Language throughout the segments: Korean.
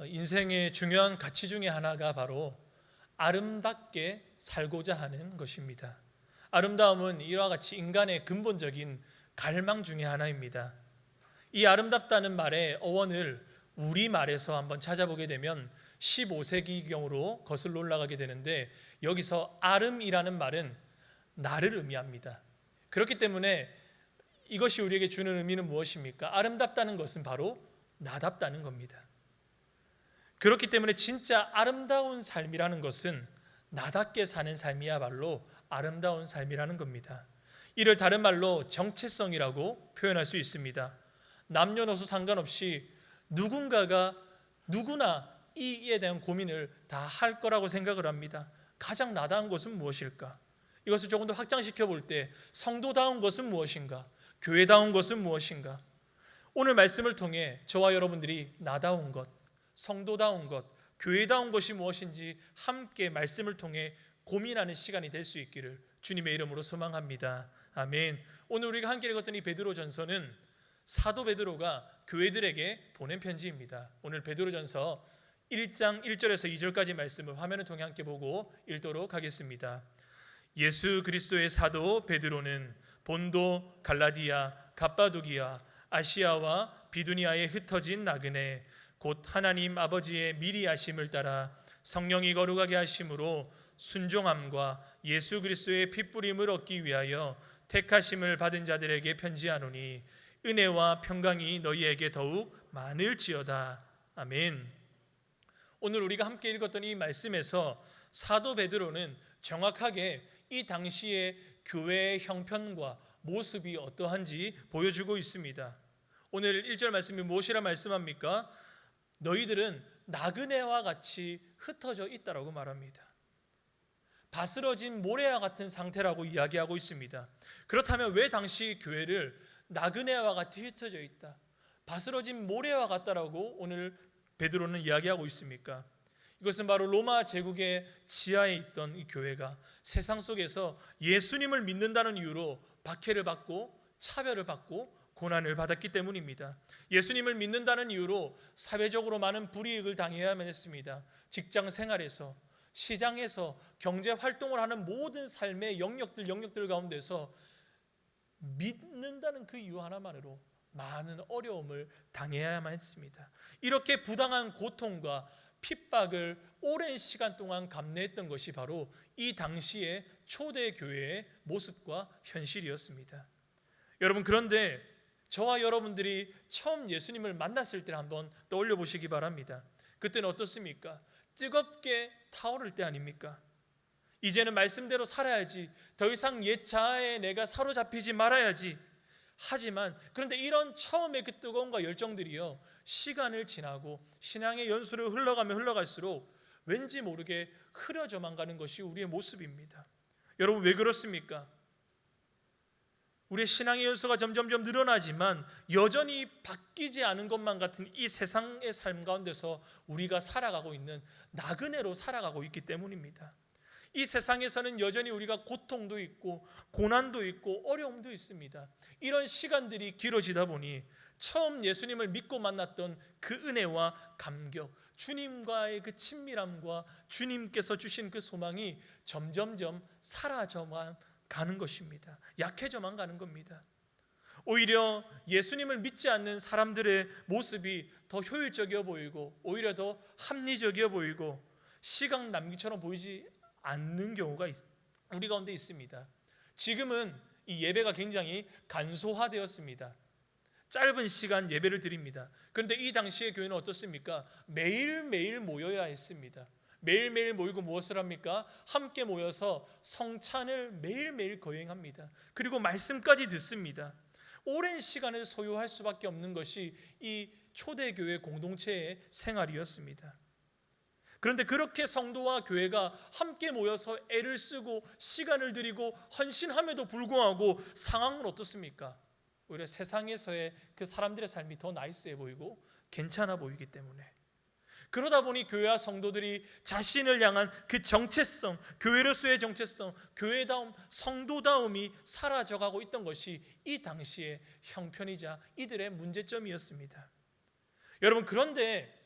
인생의 중요한 가치 중에 하나가 바로 아름답게 살고자 하는 것입니다. 아름다움은 이와 같이 인간의 근본적인 갈망 중에 하나입니다. 이 아름답다는 말의 어원을 우리말에서 한번 찾아보게 되면 15세기경으로 거슬러 올라가게 되는데, 여기서 아름이라는 말은 나를 의미합니다. 그렇기 때문에 이것이 우리에게 주는 의미는 무엇입니까? 아름답다는 것은 바로 나답다는 겁니다. 그렇기 때문에 진짜 아름다운 삶이라는 것은 나답게 사는 삶이야말로 아름다운 삶이라는 겁니다. 이를 다른 말로 정체성이라고 표현할 수 있습니다. 남녀노소 상관없이 누구나 이에 대한 고민을 다 할 거라고 생각을 합니다. 가장 나다운 것은 무엇일까? 이것을 조금 더 확장시켜 볼 때 성도다운 것은 무엇인가? 교회다운 것은 무엇인가? 오늘 말씀을 통해 저와 여러분들이 나다운 것, 성도다운 것, 교회다운 것이 무엇인지 함께 말씀을 통해 고민하는 시간이 될 수 있기를 주님의 이름으로 소망합니다. 아멘. 오늘 우리가 함께 읽었던 이 베드로전서는 사도 베드로가 교회들에게 보낸 편지입니다. 오늘 베드로전서 1장 1절에서 2절까지 말씀을 화면을 통해 함께 보고 읽도록 하겠습니다. 예수 그리스도의 사도 베드로는 본도, 갈라디아, 갑바도기아, 아시아와 비두니아에 흩어진 나그네 곧 하나님 아버지의 미리 하심을 따라 성령이 거룩하게 하심으로 순종함과 예수 그리스도의 핏부림을 얻기 위하여 택하심을 받은 자들에게 편지하노니 은혜와 평강이 너희에게 더욱 많을지어다. 아멘. 오늘 우리가 함께 읽었던 이 말씀에서 사도 베드로는 정확하게 이 당시의 교회의 형편과 모습이 어떠한지 보여주고 있습니다. 오늘 1절 말씀이 무엇이라 말씀합니까? 너희들은 나그네와 같이 흩어져 있다라고 말합니다. 바스러진 모래와 같은 상태라고 이야기하고 있습니다. 그렇다면 왜 당시 교회를 나그네와 같이 흩어져 있다, 바스러진 모래와 같다라고 오늘 베드로는 이야기하고 있습니까? 이것은 바로 로마 제국의 지하에 있던 이 교회가 세상 속에서 예수님을 믿는다는 이유로 박해를 받고 차별을 받고 고난을 받았기 때문입니다. 예수님을 믿는다는 이유로 사회적으로 많은 불이익을 당해야만 했습니다. 직장 생활에서, 시장에서, 경제 활동을 하는 모든 삶의 영역들 가운데서 믿는다는 그 이유 하나만으로 많은 어려움을 당해야만 했습니다. 이렇게 부당한 고통과 핍박을 오랜 시간 동안 감내했던 것이 바로 이 당시의 초대 교회의 모습과 현실이었습니다. 여러분, 그런데 저와 여러분들이 처음 예수님을 만났을 때를 한번 떠올려 보시기 바랍니다. 그때는 어떻습니까? 뜨겁게 타오를 때 아닙니까? 이제는 말씀대로 살아야지, 더 이상 옛 자아에 내가 사로잡히지 말아야지. 하지만 그런데 이런 처음의 그 뜨거움과 열정들이요, 시간을 지나고 신앙의 연수를 흘러갈수록 왠지 모르게 흐려져만 가는 것이 우리의 모습입니다. 여러분, 왜 그렇습니까? 우리의 신앙의 연수가 점점점 늘어나지만 여전히 바뀌지 않은 것만 같은 이 세상의 삶 가운데서 우리가 살아가고 있는 나그네로 살아가고 있기 때문입니다. 이 세상에서는 여전히 우리가 고통도 있고 고난도 있고 어려움도 있습니다. 이런 시간들이 길어지다 보니 처음 예수님을 믿고 만났던 그 은혜와 감격, 주님과의 그 친밀함과 주님께서 주신 그 소망이 점점점 사라져만 가는 것입니다. 약해져만 가는 겁니다. 오히려 예수님을 믿지 않는 사람들의 모습이 더 효율적이어 보이고 오히려 더 합리적이어 보이고 시간 낭비처럼 보이지 않는 경우가 우리 가운데 있습니다. 지금은 이 예배가 굉장히 간소화되었습니다. 짧은 시간 예배를 드립니다. 그런데 이 당시의 교회는 어떻습니까? 매일매일 모여야 했습니다. 매일매일 모이고 무엇을 합니까? 함께 모여서 성찬을 매일매일 거행합니다. 그리고 말씀까지 듣습니다. 오랜 시간을 소요할 수밖에 없는 것이 이 초대교회 공동체의 생활이었습니다. 그런데 그렇게 성도와 교회가 함께 모여서 애를 쓰고 시간을 들이고 헌신함에도 불구하고 상황은 어떻습니까? 오히려 세상에서의 그 사람들의 삶이 더 나이스해 보이고 괜찮아 보이기 때문에, 그러다 보니 교회와 성도들이 자신을 향한 그 정체성, 교회로서의 정체성, 교회다움, 성도다움이 사라져가고 있던 것이 이 당시의 형편이자 이들의 문제점이었습니다. 여러분, 그런데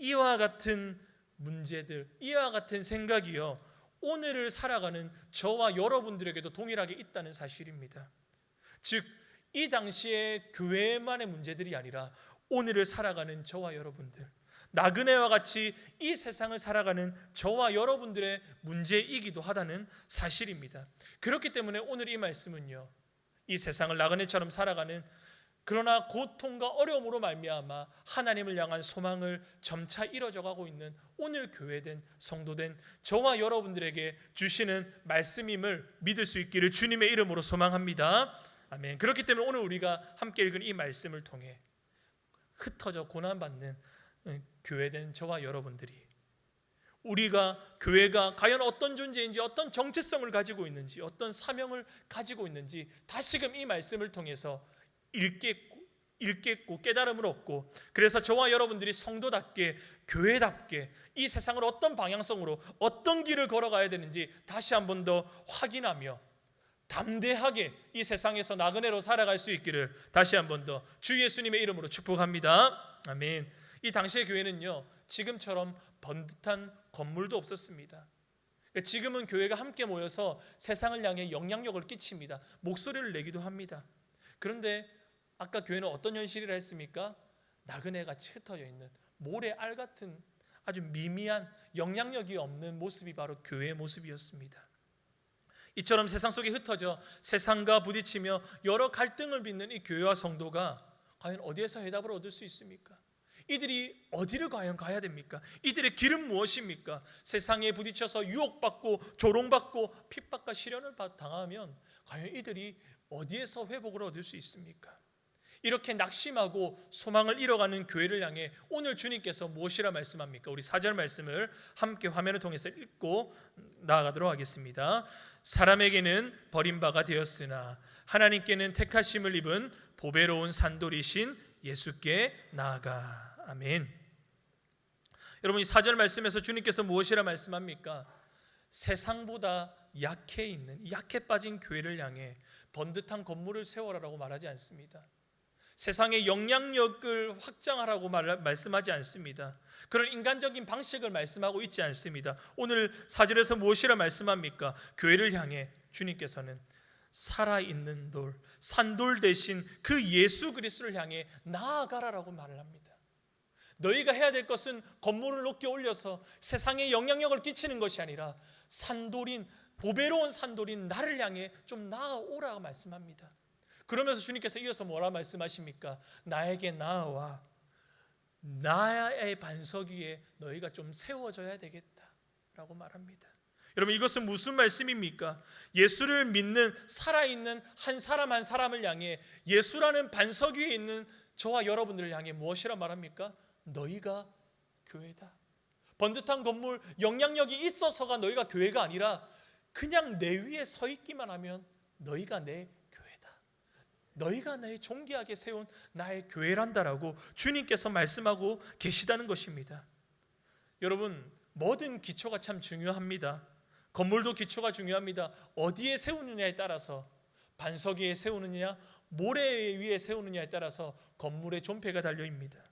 이와 같은 문제들, 이와 같은 생각이요, 오늘을 살아가는 저와 여러분들에게도 동일하게 있다는 사실입니다. 즉, 이 당시에 교회만의 문제들이 아니라 오늘을 살아가는 저와 여러분들, 나그네와 같이 이 세상을 살아가는 저와 여러분들의 문제이기도 하다는 사실입니다. 그렇기 때문에 오늘 이 말씀은요, 이 세상을 나그네처럼 살아가는, 그러나 고통과 어려움으로 말미암아 하나님을 향한 소망을 점차 이뤄져가고 있는 오늘 교회된 성도된 저와 여러분들에게 주시는 말씀임을 믿을 수 있기를 주님의 이름으로 소망합니다. 아멘. 그렇기 때문에 오늘 우리가 함께 읽은 이 말씀을 통해 흩어져 고난받는 교회된 저와 여러분들이, 우리가 교회가 과연 어떤 존재인지, 어떤 정체성을 가지고 있는지, 어떤 사명을 가지고 있는지 다시금 이 말씀을 통해서 읽겠고 깨달음을 얻고, 그래서 저와 여러분들이 성도답게, 교회답게 이 세상을 어떤 방향성으로, 어떤 길을 걸어가야 되는지 다시 한 번 더 확인하며 담대하게 이 세상에서 나그네로 살아갈 수 있기를 다시 한 번 더 주 예수님의 이름으로 축복합니다. 아멘. 이 당시의 교회는요, 지금처럼 번듯한 건물도 없었습니다. 지금은 교회가 함께 모여서 세상을 향해 영향력을 끼칩니다. 목소리를 내기도 합니다. 그런데 아까 교회는 어떤 현실이라 했습니까? 나그네같이 흩어져 있는 모래알 같은 아주 미미한 영향력이 없는 모습이 바로 교회의 모습이었습니다. 이처럼 세상 속에 흩어져 세상과 부딪히며 여러 갈등을 빚는 이 교회와 성도가 과연 어디에서 해답을 얻을 수 있습니까? 이들이 어디를 과연 가야 됩니까? 이들의 길은 무엇입니까? 세상에 부딪혀서 유혹받고 조롱받고 핍박과 시련을 당하면 과연 이들이 어디에서 회복을 얻을 수 있습니까? 이렇게 낙심하고 소망을 잃어가는 교회를 향해 오늘 주님께서 무엇이라 말씀합니까? 우리 4절 말씀을 함께 화면을 통해서 읽고 나아가도록 하겠습니다. 사람에게는 버림바가 되었으나 하나님께는 택하심을 입은 보배로운 산돌이신 예수께 나아가. 아멘. 여러분, 이 4절 말씀에서 주님께서 무엇이라 말씀합니까? 세상보다 약해 빠진 교회를 향해 번듯한 건물을 세워라라고 말하지 않습니다. 세상의 영향력을 확장하라고 말씀하지 않습니다. 그런 인간적인 방식을 말씀하고 있지 않습니다. 오늘 4절에서 무엇이라 말씀합니까? 교회를 향해 주님께서는 살아있는 돌, 산돌 대신 그 예수 그리스도를 향해 나아가라라고 말을 합니다. 너희가 해야 될 것은 건물을 높게 올려서 세상에 영향력을 끼치는 것이 아니라 산돌인, 보배로운 산돌인 나를 향해 좀 나아오라고 말씀합니다. 그러면서 주님께서 이어서 뭐라 말씀하십니까? 나에게 나아와 나의 반석 위에 너희가 좀 세워져야 되겠다라고 말합니다. 여러분, 이것은 무슨 말씀입니까? 예수를 믿는 살아있는 한 사람 한 사람을 향해, 예수라는 반석 위에 있는 저와 여러분들을 향해 무엇이라 말합니까? 너희가 교회다. 번듯한 건물, 영향력이 있어서가 너희가 교회가 아니라 그냥 내 위에 서 있기만 하면 너희가 내 교회다. 너희가 내 존귀하게 세운 나의 교회란다라고 주님께서 말씀하고 계시다는 것입니다. 여러분, 뭐든 기초가 참 중요합니다. 건물도 기초가 중요합니다. 어디에 세우느냐에 따라서, 반석 위에 세우느냐, 모래 위에 세우느냐에 따라서 건물의 존폐가 달려있습니다.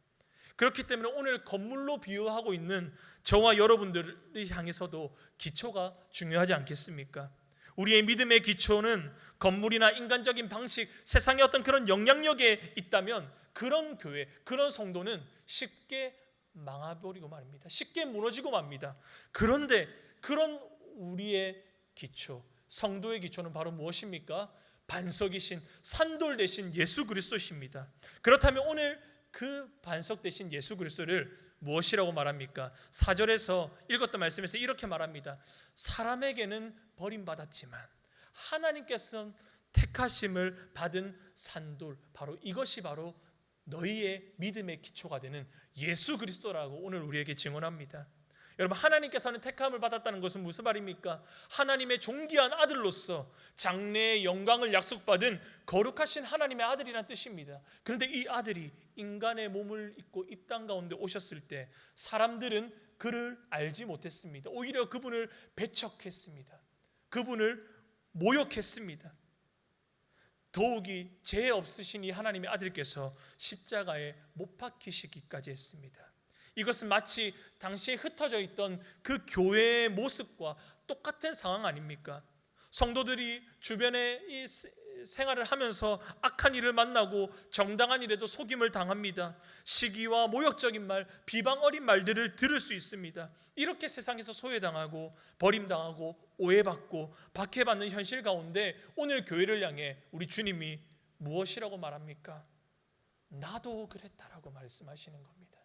그렇기 때문에 오늘 건물로 비유하고 있는 저와 여러분들을 향해서도 기초가 중요하지 않겠습니까? 우리의 믿음의 기초는 건물이나 인간적인 방식, 세상의 어떤 그런 영향력에 있다면 그런 교회, 그런 성도는 쉽게 망해버리고 말입니다. 쉽게 무너지고 맙니다. 그런데 그런 우리의 기초, 성도의 기초는 바로 무엇입니까? 반석이신 산돌 대신 예수 그리스도십니다. 그렇다면 오늘 그 반석 대신 예수 그리스도를 무엇이라고 말합니까? 4절에서 읽었던 말씀에서 이렇게 말합니다. 사람에게는 버림받았지만 하나님께서는 택하심을 받은 산돌, 바로 이것이 바로 너희의 믿음의 기초가 되는 예수 그리스도라고 오늘 우리에게 증언합니다. 여러분, 하나님께서는 택함을 받았다는 것은 무슨 말입니까? 하나님의 존귀한 아들로서 장래의 영광을 약속받은 거룩하신 하나님의 아들이라는 뜻입니다. 그런데 이 아들이 인간의 몸을 입고 이 땅 가운데 오셨을 때 사람들은 그를 알지 못했습니다. 오히려 그분을 배척했습니다. 그분을 모욕했습니다. 더욱이 죄 없으신 이 하나님의 아들께서 십자가에 못 박히시기까지 했습니다. 이것은 마치 당시에 흩어져 있던 그 교회의 모습과 똑같은 상황 아닙니까? 성도들이 주변에 이 생활을 하면서 악한 일을 만나고 정당한 일에도 속임을 당합니다. 시기와 모욕적인 말, 비방 어린 말들을 들을 수 있습니다. 이렇게 세상에서 소외당하고 버림당하고 오해받고 박해받는 현실 가운데 오늘 교회를 향해 우리 주님이 무엇이라고 말합니까? 나도 그랬다라고 말씀하시는 겁니다.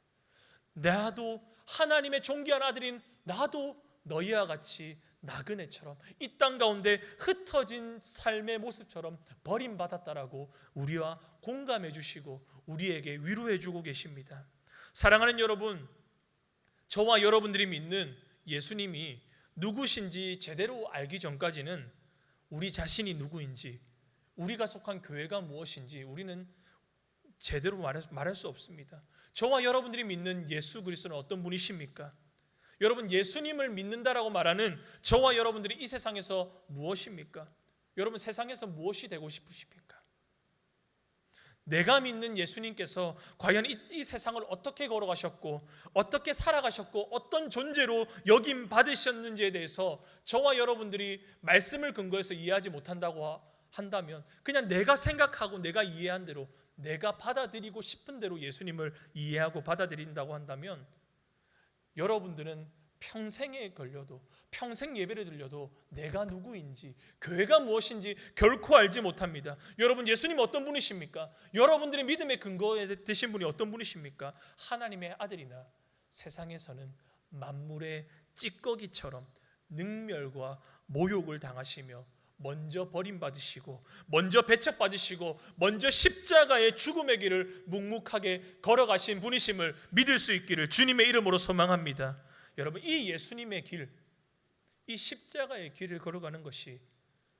나도 하나님의 존귀한 아들인 나도 너희와 같이 나그네처럼 이 땅 가운데 흩어진 삶의 모습처럼 버림받았다라고 우리와 공감해 주시고 우리에게 위로해 주고 계십니다. 사랑하는 여러분, 저와 여러분들이 믿는 예수님이 누구신지 제대로 알기 전까지는 우리 자신이 누구인지, 우리가 속한 교회가 무엇인지 우리는 제대로 말할 수 없습니다. 저와 여러분들이 믿는 예수 그리스도는 어떤 분이십니까? 여러분, 예수님을 믿는다라고 말하는 저와 여러분들이 이 세상에서 무엇입니까? 여러분, 세상에서 무엇이 되고 싶으십니까? 내가 믿는 예수님께서 과연 이 세상을 어떻게 걸어가셨고 어떻게 살아가셨고 어떤 존재로 여김 받으셨는지에 대해서 저와 여러분들이 말씀을 근거해서 이해하지 못한다고 한다면, 그냥 내가 생각하고 내가 이해한 대로, 내가 받아들이고 싶은 대로 예수님을 이해하고 받아들인다고 한다면 여러분들은 평생에 걸려도, 평생 예배를 드려도 내가 누구인지, 교회가 무엇인지 결코 알지 못합니다. 여러분, 예수님 어떤 분이십니까? 여러분들의 믿음의 근거에 되신 분이 어떤 분이십니까? 하나님의 아들이나 세상에서는 만물의 찌꺼기처럼 능멸과 모욕을 당하시며 먼저 버림받으시고 먼저 배척받으시고 먼저 십자가의 죽음의 길을 묵묵하게 걸어가신 분이심을 믿을 수 있기를 주님의 이름으로 소망합니다. 여러분, 이 예수님의 길, 이 십자가의 길을 걸어가는 것이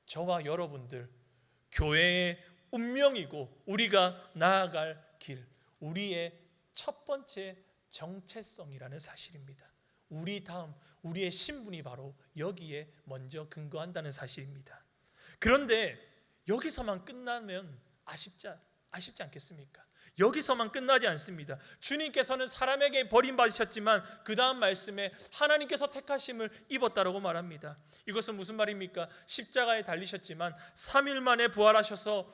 저와 여러분들 교회의 운명이고 우리가 나아갈 길, 우리의 첫 번째 정체성이라는 사실입니다. 우리 다음, 우리의 신분이 바로 여기에 먼저 근거한다는 사실입니다. 그런데 여기서만 끝나면 아쉽지 않겠습니까? 여기서만 끝나지 않습니다. 주님께서는 사람에게 버림받으셨지만 그 다음 말씀에 하나님께서 택하심을 입었다라고 말합니다. 이것은 무슨 말입니까? 십자가에 달리셨지만 3일 만에 부활하셔서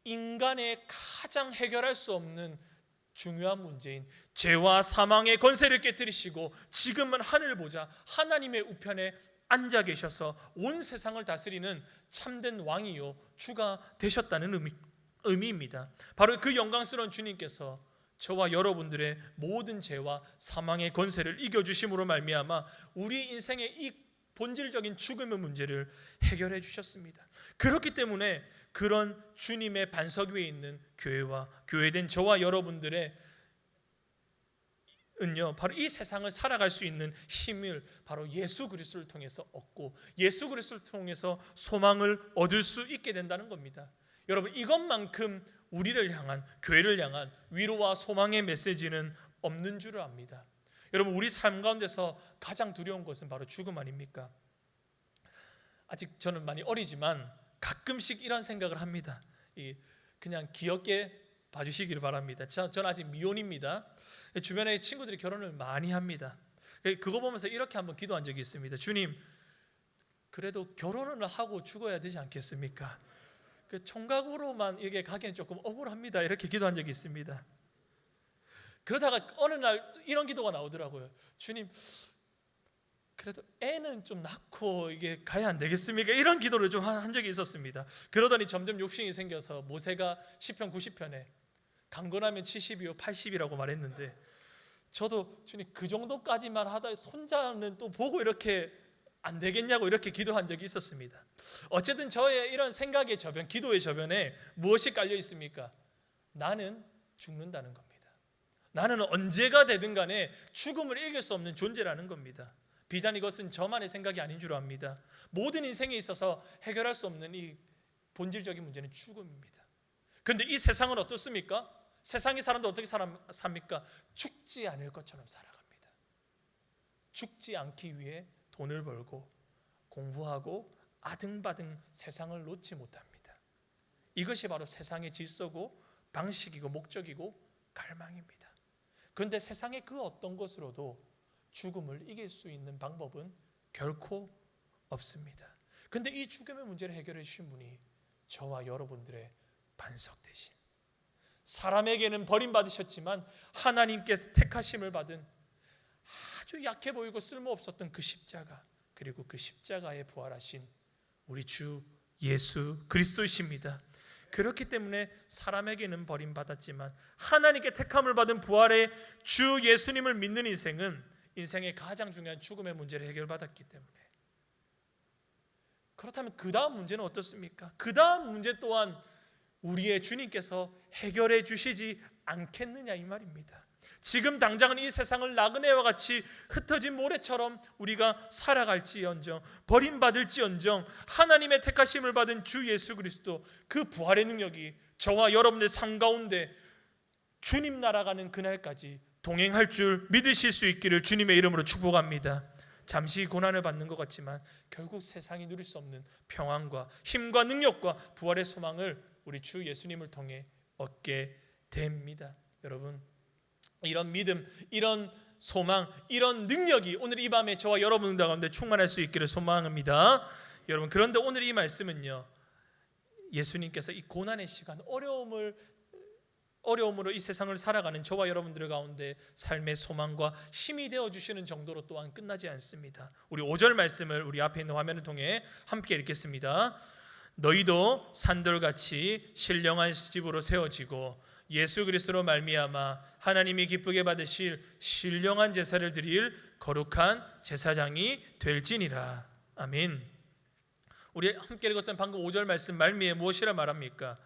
인간의 가장 해결할 수 없는 중요한 문제인 죄와 사망의 권세를 깨뜨리시고 지금은 하늘 보좌 하나님의 우편에 앉아 계셔서 온 세상을 다스리는 참된 왕이요 주가 되셨다는 의미입니다. 바로 그 영광스러운 주님께서 저와 여러분들의 모든 죄와 사망의 권세를 이겨주심으로 말미암아 우리 인생의 이 본질적인 죽음의 문제를 해결해 주셨습니다. 그렇기 때문에 그런 주님의 반석 위에 있는 교회와 교회된 저와 여러분들의 은요, 바로 이 세상을 살아갈 수 있는 힘을 바로 예수 그리스도를 통해서 얻고 예수 그리스도를 통해서 소망을 얻을 수 있게 된다는 겁니다. 여러분, 이것만큼 우리를 향한, 교회를 향한 위로와 소망의 메시지는 없는 줄을 압니다. 여러분, 우리 삶 가운데서 가장 두려운 것은 바로 죽음 아닙니까? 아직 저는 많이 어리지만 가끔씩 이런 생각을 합니다. 그냥 귀엽게 봐주시길 바랍니다. 저는 아직 미혼입니다. 주변에 친구들이 결혼을 많이 합니다. 그거 보면서 이렇게 한번 기도한 적이 있습니다. 주님, 그래도 결혼을 하고 죽어야 되지 않겠습니까? 총각으로만 이게 가기엔 조금 억울합니다. 이렇게 기도한 적이 있습니다. 그러다가 어느 날 이런 기도가 나오더라고요. 주님, 그래도 애는 좀 낳고 이게 가야 안 되겠습니까? 이런 기도를 좀 한 적이 있었습니다. 그러더니 점점 욕심이 생겨서 모세가 시편 90편에 강건하면 70이요 80이라고 말했는데, 저도 주님 그 정도까지만 하다 손자는 또 보고 이렇게 안 되겠냐고 이렇게 기도한 적이 있었습니다. 어쨌든 저의 이런 생각의 저변, 기도의 저변에 무엇이 깔려 있습니까? 나는 죽는다는 겁니다. 나는 언제가 되든 간에 죽음을 이길 수 없는 존재라는 겁니다. 비단 이것은 저만의 생각이 아닌 줄 압니다. 모든 인생에 있어서 해결할 수 없는 이 본질적인 문제는 죽음입니다. 그런데 이 세상은 어떻습니까? 세상의 사람도 어떻게 삽니까? 죽지 않을 것처럼 살아갑니다. 죽지 않기 위해 돈을 벌고 공부하고 아등바등 세상을 놓지 못합니다. 이것이 바로 세상의 질서고 방식이고 목적이고 갈망입니다. 그런데 세상의 그 어떤 것으로도 죽음을 이길 수 있는 방법은 결코 없습니다. 그런데 이 죽음의 문제를 해결해 주신 분이 저와 여러분들의 반석 대신 사람에게는 버림받으셨지만 하나님께서 택하심을 받은 아주 약해 보이고 쓸모없었던 그 십자가, 그리고 그 십자가에 부활하신 우리 주 예수 그리스도이십니다. 그렇기 때문에 사람에게는 버림받았지만 하나님께 택함을 받은 부활의 주 예수님을 믿는 인생은 인생의 가장 중요한 죽음의 문제를 해결받았기 때문에, 그렇다면 그 다음 문제는 어떻습니까? 그 다음 문제 또한 우리의 주님께서 해결해 주시지 않겠느냐 이 말입니다. 지금 당장은 이 세상을 나그네와 같이 흩어진 모래처럼 우리가 살아갈지언정, 버림받을지언정, 하나님의 택하심을 받은 주 예수 그리스도 그 부활의 능력이 저와 여러분의 삶 가운데 주님 나라가는 그날까지 동행할 줄 믿으실 수 있기를 주님의 이름으로 축복합니다. 잠시 고난을 받는 것 같지만 결국 세상이 누릴 수 없는 평안과 힘과 능력과 부활의 소망을 우리 주 예수님을 통해 얻게 됩니다. 여러분, 이런 믿음, 이런 소망, 이런 능력이 오늘 이 밤에 저와 여러분 가운데 충만할 수 있기를 소망합니다. 여러분, 그런데 오늘 이 말씀은요, 예수님께서 이 고난의 시간, 어려움으로 이 세상을 살아가는 저와 여러분들 가운데 삶의 소망과 힘이 되어주시는 정도로 또한 끝나지 않습니다. 우리 5절 말씀을 우리 앞에 있는 화면을 통해 함께 읽겠습니다. 너희도 산돌같이 신령한 집으로 세워지고 예수 그리스도로 말미암아 하나님이 기쁘게 받으실 신령한 제사를 드릴 거룩한 제사장이 될지니라. 아멘. 우리 함께 읽었던 방금 5절 말씀 말미에 무엇이라 말합니까?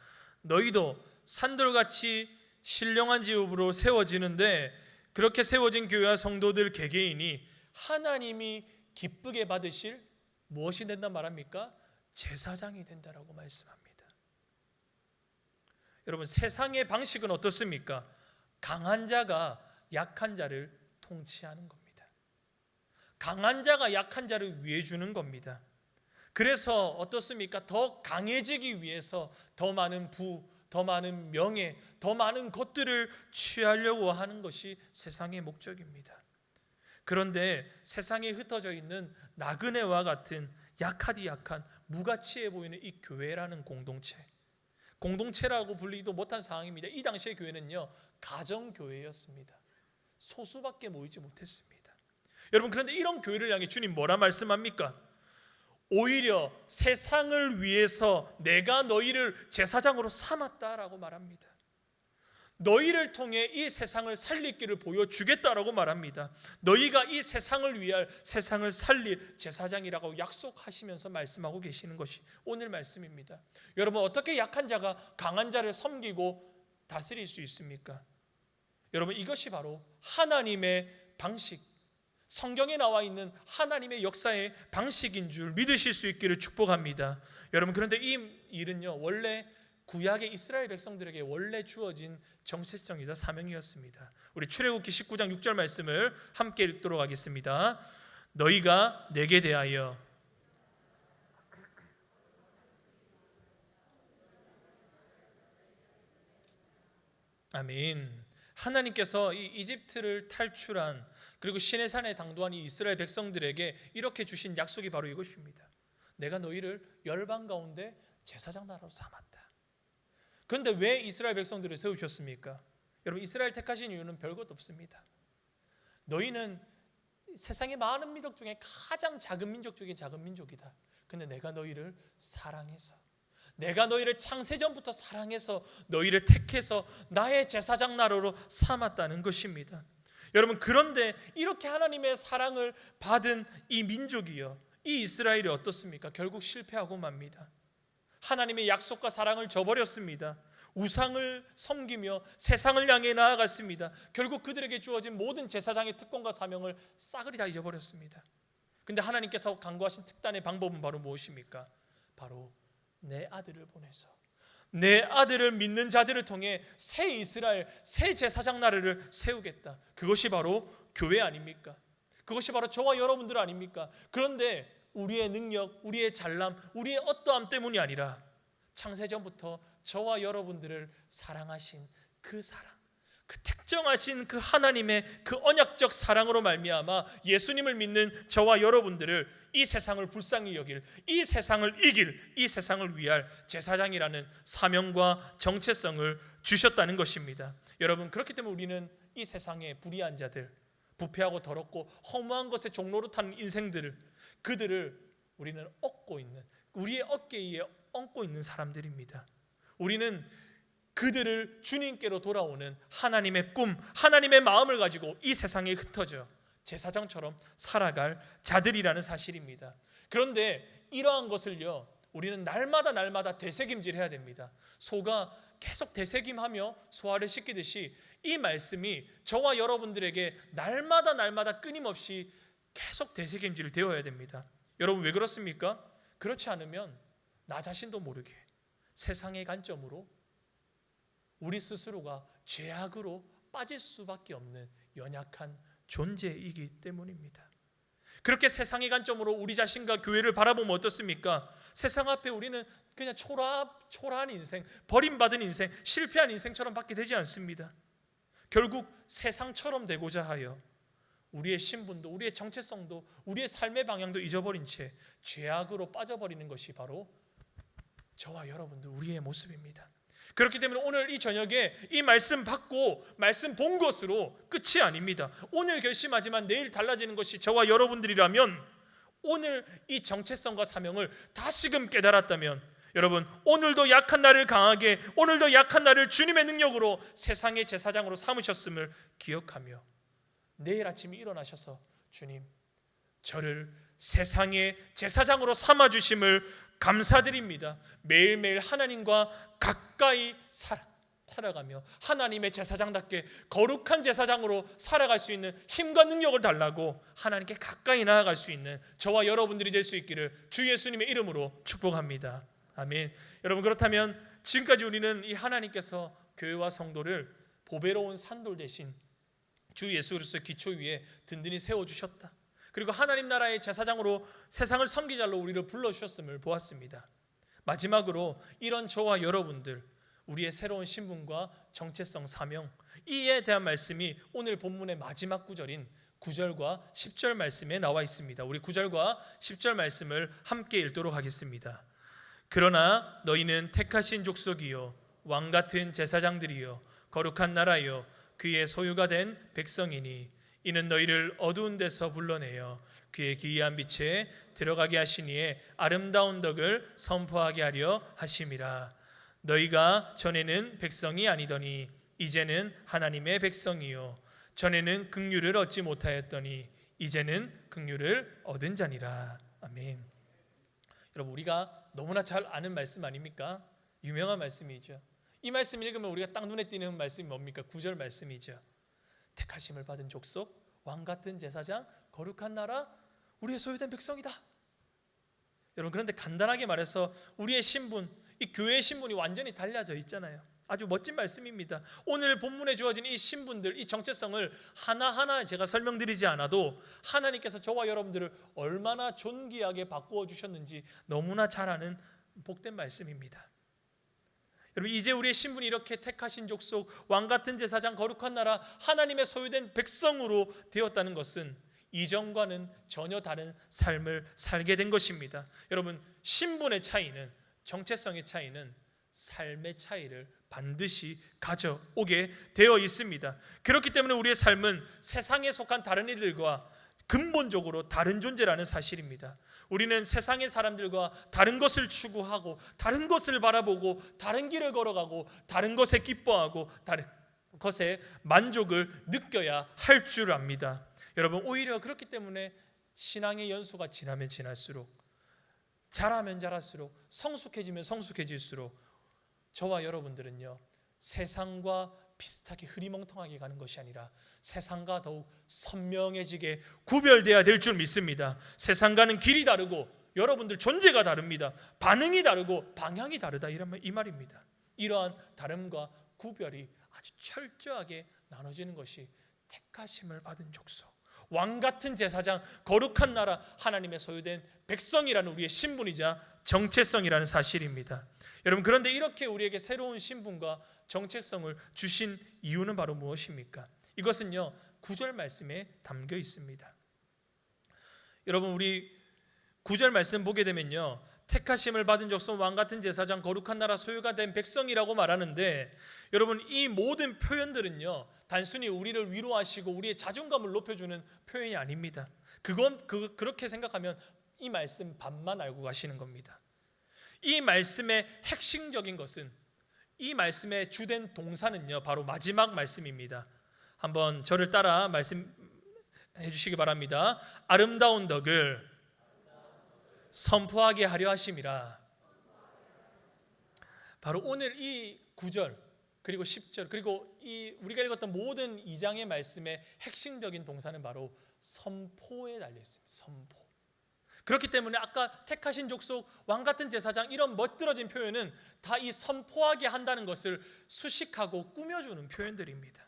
너희도 산돌같이 신령한 집으로 세워지는데, 그렇게 세워진 교회와 성도들 개개인이 하나님이 기쁘게 받으실 무엇이 된단 말합니까? 제사장이 된다라고 말씀합니다. 여러분, 세상의 방식은 어떻습니까? 강한 자가 약한 자를 통치하는 겁니다. 강한 자가 약한 자를 위해 주는 겁니다. 그래서 어떻습니까? 더 강해지기 위해서 더 많은 부, 더 많은 명예, 더 많은 것들을 취하려고 하는 것이 세상의 목적입니다. 그런데 세상에 흩어져 있는 나그네와 같은 약하디 약한 무가치해 보이는 이 교회라는 공동체라고 불리기도 못한 상황입니다. 이 당시의 교회는요, 가정교회였습니다. 소수밖에 모이지 못했습니다. 여러분, 그런데 이런 교회를 향해 주님 뭐라 말씀합니까? 오히려 세상을 위해서 내가 너희를 제사장으로 삼았다라고 말합니다. 너희를 통해 이 세상을 살릴 길을 보여주겠다라고 말합니다. 너희가 이 세상을 위할, 세상을 살릴 제사장이라고 약속하시면서 말씀하고 계시는 것이 오늘 말씀입니다. 여러분, 어떻게 약한 자가 강한 자를 섬기고 다스릴 수 있습니까? 여러분, 이것이 바로 하나님의 방식, 성경에 나와 있는 하나님의 역사의 방식인 줄 믿으실 수 있기를 축복합니다. 여러분, 그런데 이 일은요, 원래 구약의 이스라엘 백성들에게 원래 주어진 정체성이자 사명이었습니다. 우리 출애굽기 19장 6절 말씀을 함께 읽도록 하겠습니다. 너희가 내게 대하여 아멘. 하나님께서 이 이집트를 탈출한, 그리고 시내산에 당도한 이 이스라엘 백성들에게 이렇게 주신 약속이 바로 이것입니다. 내가 너희를 열방 가운데 제사장 나라로 삼았다. 그런데 왜 이스라엘 백성들을 세우셨습니까? 여러분, 이스라엘 택하신 이유는 별것 없습니다. 너희는 세상의 많은 민족 중에 가장 작은 민족 중에 작은 민족이다. 근데 내가 너희를 사랑해서, 내가 너희를 창세전부터 사랑해서 너희를 택해서 나의 제사장 나라로 삼았다는 것입니다. 여러분, 그런데 이렇게 하나님의 사랑을 받은 이 민족이요, 이 이스라엘이 어떻습니까? 결국 실패하고 맙니다. 하나님의 약속과 사랑을 저버렸습니다. 우상을 섬기며 세상을 향해 나아갔습니다. 결국 그들에게 주어진 모든 제사장의 특권과 사명을 싸그리 다 잊어버렸습니다. 그런데 하나님께서 강구하신 특단의 방법은 바로 무엇입니까? 바로 내 아들을 보내서 내 아들을 믿는 자들을 통해 새 이스라엘, 새 제사장 나라를 세우겠다. 그것이 바로 교회 아닙니까? 그것이 바로 저와 여러분들 아닙니까? 그런데 우리의 능력, 우리의 잘남, 우리의 어떠함 때문이 아니라 창세전부터 저와 여러분들을 사랑하신 그 사랑, 그 특정하신 그 하나님의 그 언약적 사랑으로 말미암아 예수님을 믿는 저와 여러분들을 이 세상을 불쌍히 여길, 이 세상을 이길, 이 세상을 위할 제사장이라는 사명과 정체성을 주셨다는 것입니다. 여러분, 그렇기 때문에 우리는 이 세상의 불의한 자들, 부패하고 더럽고 허무한 것에 종로로 타는 인생들을, 그들을 우리는 얻고 있는, 우리의 어깨 위에 얹고 있는 사람들입니다. 우리는 그들을 주님께로 돌아오는 하나님의 꿈, 하나님의 마음을 가지고 이 세상에 흩어져 제사장처럼 살아갈 자들이라는 사실입니다. 그런데 이러한 것을요, 우리는 날마다 되새김질해야 됩니다. 소가 계속 되새김하며 소화를 시키듯이 이 말씀이 저와 여러분들에게 날마다 끊임없이 계속 되새김질 되어야 됩니다. 여러분, 왜 그렇습니까? 그렇지 않으면 나 자신도 모르게 세상의 관점으로 우리 스스로가 죄악으로 빠질 수밖에 없는 연약한 존재이기 때문입니다. 그렇게 세상의 관점으로 우리 자신과 교회를 바라보면 어떻습니까? 세상 앞에 우리는 그냥 초라한 인생, 버림받은 인생, 실패한 인생처럼 밖에 되지 않습니다. 결국 세상처럼 되고자 하여 우리의 신분도, 우리의 정체성도, 우리의 삶의 방향도 잊어버린 채 죄악으로 빠져버리는 것이 바로 저와 여러분들, 우리의 모습입니다. 그렇기 때문에 오늘 이 저녁에 이 말씀 받고 말씀 본 것으로 끝이 아닙니다. 오늘 결심하지만 내일 달라지는 것이 저와 여러분들이라면, 오늘 이 정체성과 사명을 다시금 깨달았다면, 여러분, 오늘도 약한 나를 강하게, 오늘도 약한 나를 주님의 능력으로 세상의 제사장으로 삼으셨음을 기억하며 내일 아침에 일어나셔서 주님, 저를 세상의 제사장으로 삼아주심을 감사드립니다. 매일매일 하나님과 가까이 살아가며 하나님의 제사장답게 거룩한 제사장으로 살아갈 수 있는 힘과 능력을 달라고 하나님께 가까이 나아갈 수 있는 저와 여러분들이 될 수 있기를 주 예수님의 이름으로 축복합니다. 아멘. 여러분, 그렇다면 지금까지 우리는 이 하나님께서 교회와 성도를 보배로운 산돌 대신 주 예수 그리스도의 기초 위에 든든히 세워주셨다, 그리고 하나님 나라의 제사장으로 세상을 섬기자로 우리를 불러주셨음을 보았습니다. 마지막으로 이런 저와 여러분들, 우리의 새로운 신분과 정체성, 사명, 이에 대한 말씀이 오늘 본문의 마지막 구절인 9절과 10절 말씀에 나와 있습니다. 우리 9절과 10절 말씀을 함께 읽도록 하겠습니다. 그러나 너희는 택하신 족속이요 왕같은 제사장들이요 거룩한 나라요 그의 소유가 된 백성이니 이는 너희를 어두운 데서 불러내어 그의 기이한 빛에 들어가게 하시니에 아름다운 덕을 선포하게 하려 하심이라. 너희가 전에는 백성이 아니더니 이제는 하나님의 백성이요 전에는 긍휼을 얻지 못하였더니 이제는 긍휼을 얻은 자니라. 아멘. 여러분, 우리가 너무나 잘 아는 말씀 아닙니까? 유명한 말씀이죠. 이 말씀 읽으면 우리가 딱 눈에 띄는 말씀이 뭡니까? 9절 말씀이죠. 택하심을 받은 족속, 왕같은 제사장, 거룩한 나라, 우리의 소유된 백성이다. 여러분, 그런데 간단하게 말해서 우리의 신분, 이 교회의 신분이 완전히 달라져 있잖아요. 아주 멋진 말씀입니다. 오늘 본문에 주어진 이 신분들, 이 정체성을 하나하나 제가 설명드리지 않아도 하나님께서 저와 여러분들을 얼마나 존귀하게 바꾸어 주셨는지 너무나 잘 아는 복된 말씀입니다. 여러분, 이제 우리의 신분이 이렇게 택하신 족속, 왕같은 제사장, 거룩한 나라, 하나님의 소유된 백성으로 되었다는 것은 이전과는 전혀 다른 삶을 살게 된 것입니다. 여러분, 신분의 차이는, 정체성의 차이는 삶의 차이를 반드시 가져오게 되어 있습니다. 그렇기 때문에 우리의 삶은 세상에 속한 다른 이들과 근본적으로 다른 존재라는 사실입니다. 우리는 세상의 사람들과 다른 것을 추구하고 다른 것을 바라보고 다른 길을 걸어가고 다른 것에 기뻐하고 다른 것에 만족을 느껴야 할 줄 압니다. 여러분, 오히려 그렇기 때문에 신앙의 연수가 지나면 지날수록, 자라면 자랄수록, 성숙해지면 성숙해질수록 저와 여러분들은요, 세상과 비슷하게 흐리멍텅하게 가는 것이 아니라 세상과 더욱 선명해지게 구별돼야 될 줄 믿습니다. 세상과는 길이 다르고 여러분들 존재가 다릅니다. 반응이 다르고 방향이 다르다, 이 말입니다. 이러한 다름과 구별이 아주 철저하게 나눠지는 것이 택하심을 받은 족속, 왕 같은 제사장, 거룩한 나라, 하나님의 소유된 백성이라는 우리의 신분이자 정체성이라는 사실입니다. 여러분, 그런데 이렇게 우리에게 새로운 신분과 정체성을 주신 이유는 바로 무엇입니까? 이것은요 9절 말씀에 담겨 있습니다. 여러분, 우리 9절 말씀 보게 되면요, 택하심을 받은 족속, 왕 같은 제사장, 거룩한 나라, 소유가 된 백성이라고 말하는데, 여러분, 이 모든 표현들은요 단순히 우리를 위로하시고 우리의 자존감을 높여주는 표현이 아닙니다. 그렇게 생각하면 이 말씀 반만 알고 가시는 겁니다. 이 말씀의 핵심적인 것은, 이 말씀의 주된 동사는요 바로 마지막 말씀입니다. 한번 저를 따라 말씀해 주시기 바랍니다. 아름다운 덕을 선포하게 하려 하심이라. 바로 오늘 이 9절 그리고 10절 그리고 우리가 읽었던 모든 2장의 말씀의 핵심적인 동사는 바로 선포에 달려 있습니다. 선포. 그렇기 때문에 아까 택하신 족속, 왕 같은 제사장, 이런 멋들어진 표현은 다 이 선포하게 한다는 것을 수식하고 꾸며주는 표현들입니다.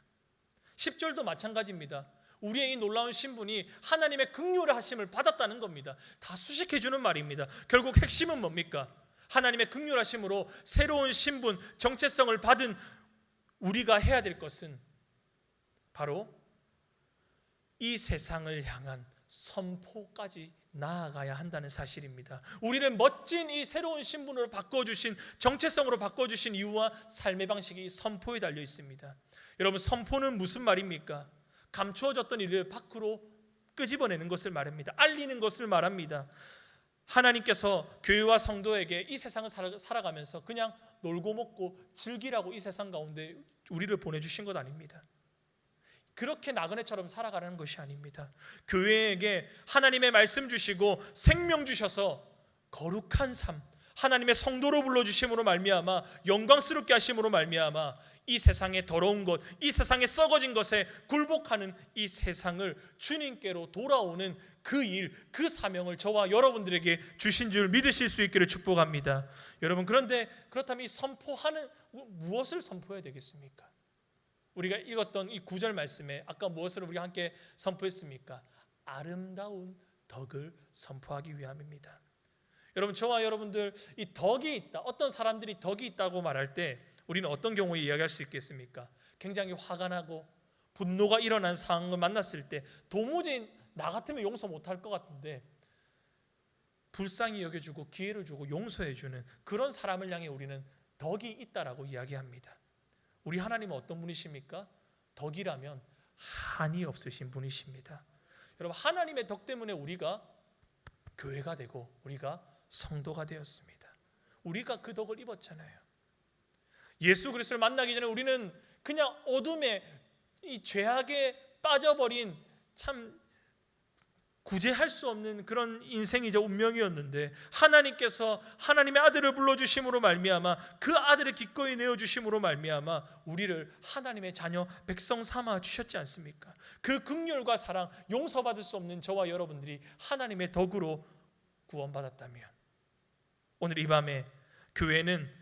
10절도 마찬가지입니다. 우리의 이 놀라운 신분이 하나님의 긍휼의 하심을 받았다는 겁니다. 다 수식해주는 말입니다. 결국 핵심은 뭡니까? 하나님의 긍휼하심으로 새로운 신분, 정체성을 받은 우리가 해야 될 것은 바로 이 세상을 향한 선포까지 나아가야 한다는 사실입니다. 우리를 멋진 이 새로운 신분으로 바꿔주신, 정체성으로 바꿔주신 이유와 삶의 방식이 선포에 달려 있습니다. 여러분, 선포는 무슨 말입니까? 감추어졌던 일을 밖으로 끄집어내는 것을 말합니다. 알리는 것을 말합니다. 하나님께서 교회와 성도에게 이 세상을 살아가면서 그냥 놀고 먹고 즐기라고 이 세상 가운데 우리를 보내주신 것 아닙니다. 그렇게 나그네처럼 살아가는 것이 아닙니다. 교회에게 하나님의 말씀 주시고 생명 주셔서 거룩한 삶, 하나님의 성도로 불러주심으로 말미암아 영광스럽게 하심으로 말미암아 이 세상의 더러운 것, 이 세상의 썩어진 것에 굴복하는 이 세상을 주님께로 돌아오는 그 일, 그 사명을 저와 여러분들에게 주신 줄 믿으실 수 있기를 축복합니다. 여러분, 그런데 그렇다면 이 선포하는, 무엇을 선포해야 되겠습니까? 우리가 읽었던 이 9절 말씀에 아까 무엇을 우리가 함께 선포했습니까? 아름다운 덕을 선포하기 위함입니다. 여러분, 저와 여러분들 이 덕이 있다, 어떤 사람들이 덕이 있다고 말할 때 우리는 어떤 경우에 이야기할 수 있겠습니까? 굉장히 화가 나고 분노가 일어난 상황을 만났을 때 도무지 나 같으면 용서 못할 것 같은데 불쌍히 여겨주고 기회를 주고 용서해주는 그런 사람을 향해 우리는 덕이 있다라고 이야기합니다. 우리 하나님은 어떤 분이십니까? 덕이라면 한이 없으신 분이십니다. 여러분, 하나님의 덕 때문에 우리가 교회가 되고 우리가 성도가 되었습니다. 우리가 그 덕을 입었잖아요. 예수 그리스도를 만나기 전에 우리는 그냥 어둠에 이 죄악에 빠져버린 참 구제할 수 없는 그런 인생이자 운명이었는데 하나님께서 하나님의 아들을 불러주심으로 말미암아 그 아들을 기꺼이 내어주심으로 말미암아 우리를 하나님의 자녀 백성 삼아 주셨지 않습니까? 그 긍휼과 사랑, 용서받을 수 없는 저와 여러분들이 하나님의 덕으로 구원받았다면 오늘 이 밤에 교회는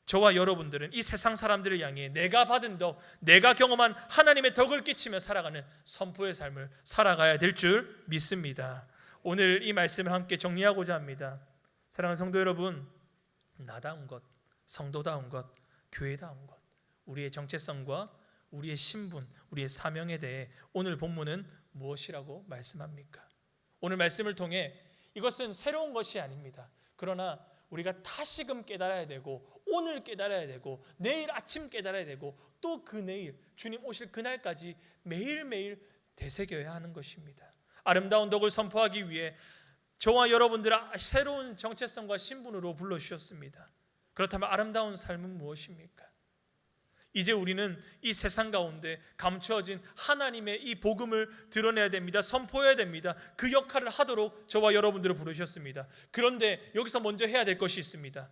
저와 여러분들은 이 세상 사람들을 향해 내가 받은 덕, 내가 경험한 하나님의 덕을 끼치며 살아가는 선포의 삶을 살아가야 될 줄 믿습니다. 오늘 이 말씀을 함께 정리하고자 합니다. 사랑하는 성도 여러분, 나다운 것, 성도다운 것, 교회다운 것, 우리의 정체성과 우리의 신분, 우리의 사명에 대해 오늘 본문은 무엇이라고 말씀합니까? 오늘 말씀을 통해 이것은 새로운 것이 아닙니다. 그러나 우리가 다시금 깨달아야 되고 오늘 깨달아야 되고 내일 아침 깨달아야 되고 또 그 내일 주님 오실 그날까지 매일매일 되새겨야 하는 것입니다. 아름다운 덕을 선포하기 위해 저와 여러분들을 새로운 정체성과 신분으로 불러주셨습니다. 그렇다면 아름다운 삶은 무엇입니까? 이제 우리는 이 세상 가운데 감추어진 하나님의 이 복음을 드러내야 됩니다. 선포해야 됩니다. 그 역할을 하도록 저와 여러분들을 부르셨습니다. 그런데 여기서 먼저 해야 될 것이 있습니다.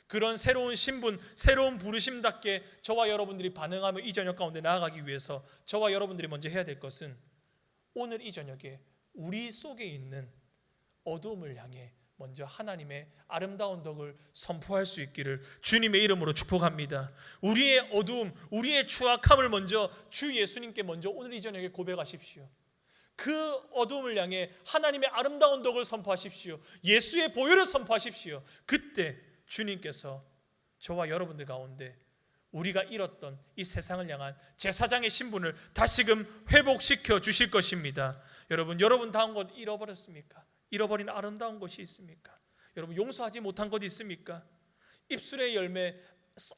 그런 새로운 신분, 새로운 부르심답게 저와 여러분들이 반응하며 이 저녁 가운데 나아가기 위해서 저와 여러분들이 먼저 해야 될 것은 오늘 이 저녁에 우리 속에 있는 어두움을 향해 먼저 하나님의 아름다운 덕을 선포할 수 있기를 주님의 이름으로 축복합니다. 우리의 어두움, 우리의 추악함을 먼저 주 예수님께 먼저 오늘 이 저녁에 고백하십시오. 그 어둠을 향해 하나님의 아름다운 덕을 선포하십시오. 예수의 보혈을 선포하십시오. 그때 주님께서 저와 여러분들 가운데 우리가 잃었던 이 세상을 향한 제사장의 신분을 다시금 회복시켜 주실 것입니다. 여러분 다운 것 잃어버렸습니까? 잃어버린 아름다운 것이 있습니까? 여러분 용서하지 못한 것 있습니까? 입술의 열매,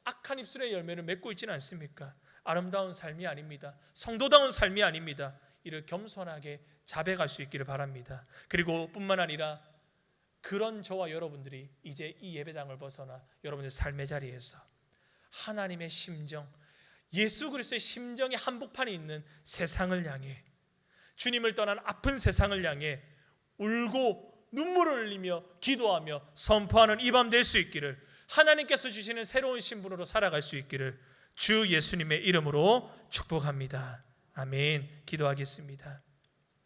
악한 입술의 열매를 맺고 있지는 않습니까? 아름다운 삶이 아닙니다. 성도다운 삶이 아닙니다. 이를 겸손하게 자백할 수 있기를 바랍니다. 그리고 뿐만 아니라 그런 저와 여러분들이 이제 이 예배당을 벗어나 여러분의 삶의 자리에서 하나님의 심정, 예수 그리스도의 심정의 한복판에 있는 세상을 향해, 주님을 떠난 아픈 세상을 향해 울고 눈물을 흘리며 기도하며 선포하는 이 밤 될 수 있기를, 하나님께서 주시는 새로운 신분으로 살아갈 수 있기를 주 예수님의 이름으로 축복합니다. 아멘. 기도하겠습니다.